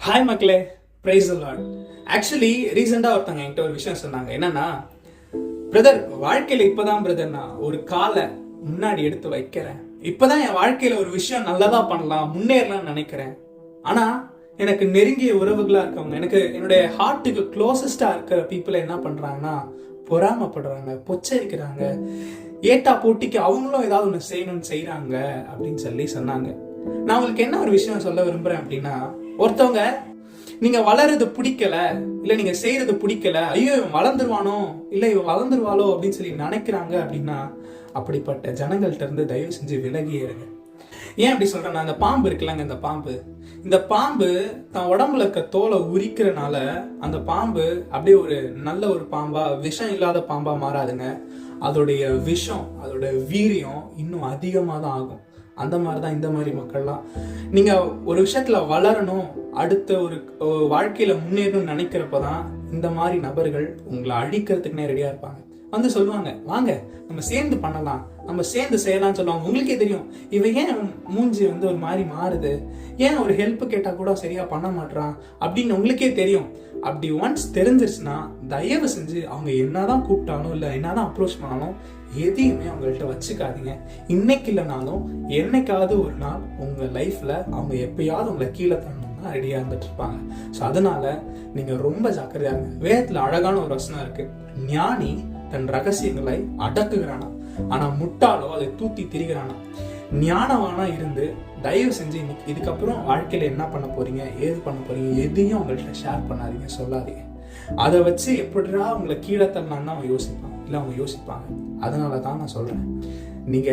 Hi மக்களே, praise the Lord. Actually ரீசெண்டாக ஒருத்தவங்க என்கிட்ட ஒரு விஷயம் சொன்னாங்க. என்னன்னா, பிரதர் வாழ்க்கையில் இப்போதான் பிரதர் நான் ஒரு காலை முன்னாடி எடுத்து வைக்கிறேன். இப்போதான் என் வாழ்க்கையில் ஒரு விஷயம் நல்லதா பண்ணலாம், முன்னேறலாம்னு நினைக்கிறேன். ஆனால் எனக்கு நெருங்கிய உறவுகளாக இருக்கவங்க, எனக்கு என்னுடைய ஹார்ட்டுக்கு க்ளோசஸ்டாக இருக்கிற பீப்புளை என்ன பண்ணுறாங்கன்னா, பொறாமப்படுறாங்க, பொச்சரிக்கிறாங்க, ஏட்டா போட்டிக்கு அவங்களும் ஏதாவது ஒன்று செய்யணும்னு செய்கிறாங்க அப்படின்னு சொல்லி சொன்னாங்க. நான் உங்களுக்கு என்ன ஒரு விஷயம் சொல்ல விரும்புகிறேன் அப்படின்னா, ஒருத்தவங்க நீங்க வளர்றது பிடிக்கல, இல்ல நீங்க செய்யறது பிடிக்கல, ஐயோ இவன் வளர்ந்துருவானோ இல்ல இவன் வளர்ந்துருவாளோ அப்படின்னு சொல்லி நினைக்கிறாங்க அப்படின்னா, அப்படிப்பட்ட ஜனங்கள்ட்ட இருந்து தயவு செஞ்சு விலகியே இருங்க. ஏன் அப்படி சொல்றேன்னா, அந்த பாம்பு இருக்குல்லங்க, இந்த பாம்பு தன் உடம்புல இருக்க தோலை உரிக்கிறனால அந்த பாம்பு அப்படியே ஒரு நல்ல ஒரு பாம்பா, விஷம் இல்லாத பாம்பா மாறாதுங்க. அதோடைய விஷம், அதோட வீரியம் இன்னும் அதிகமாக தான் ஆகும். அந்த மாதிரி தான் இந்த மாதிரி மக்கள்லாம். நீங்கள் ஒரு விஷயத்தில் வளரணும், அடுத்த ஒரு வாழ்க்கையில் முன்னேறணும்னு நினைக்கிறப்ப தான் இந்த மாதிரி நபர்கள் உங்களை அழிக்கிறதுக்குன்னே ரெடியாக இருப்பாங்க. வந்து சொல்லுவாங்க, வாங்க நம்ம சேர்ந்து பண்ணலாம், நம்ம சேர்ந்து செய்யலாம்னு சொல்லுவாங்க. உங்களுக்கே தெரியும், இவன் ஏன் மூஞ்சி ஒரு மாதிரி மாறுது, ஏன் ஒரு ஹெல்ப் கேட்டால் கூட சரியாக பண்ண மாட்டான் அப்படின்னு உங்களுக்கே தெரியும். அப்படி ஒன்ஸ் தெரிஞ்சிருச்சுன்னா தயவு செஞ்சு அவங்க என்னதான் கூப்பிட்டாலும் இல்லை என்னதான் அப்ரோச் பண்ணாலும் எதையுமே அவங்கள்ட்ட வச்சுக்காதீங்க. இன்னைக்கு இல்லைனாலும் என்னைக்காவது ஒரு நாள் உங்கள் லைஃப்பில் அவங்க எப்பயாவது உங்களை கீழே தரணும்னா ரெடியாக இருந்துட்டு இருப்பாங்க. ஸோ அதனால நீங்கள் ரொம்ப ஜாக்கிரதையா இருங்க. வேதத்தில் அழகான ஒரு வசனம் இருக்கு, ஞானி தன் ரகசியங்களை அடக்குகிறானா, ஆனால் முட்டாளோ அதை தூத்தி திரிகிறானா. ஞானவானா இருந்து தயவு செஞ்சு இன்னைக்கு இதுக்கப்புறம் வாழ்க்கையில் என்ன பண்ண போறீங்க, ஏது பண்ண போறீங்க, எதையும் அவங்கள்ட்ட ஷேர் பண்ணாதீங்க, சொல்லாதீங்க. அதை வச்சு எப்படிடா அவங்களை கீழே தரலான்னு அவங்க யோசிப்பாங்க, இல்லை அவங்க யோசிப்பாங்க. அதனால தான் நான் சொல்றேன், நீங்க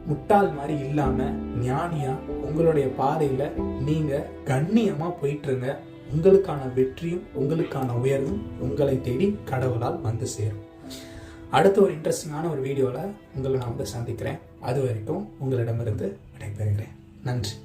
முட்டாள் மாதிரி இல்லாம ஞானியா உங்களுடைய பாதையில நீங்க கண்ணியமா போயிட்டு இருங்க. உங்களுக்கான வெற்றியும் உங்களுக்கான உயர்வும் உங்களை தேடி கடவுளால் வந்து சேரும். அடுத்த ஒரு இன்ட்ரெஸ்டிங்கான ஒரு வீடியோவில் உங்களை நான் சந்திக்கிறேன். அது வரைக்கும் உங்களிடமிருந்து விடைபெறுகிறேன். நன்றி.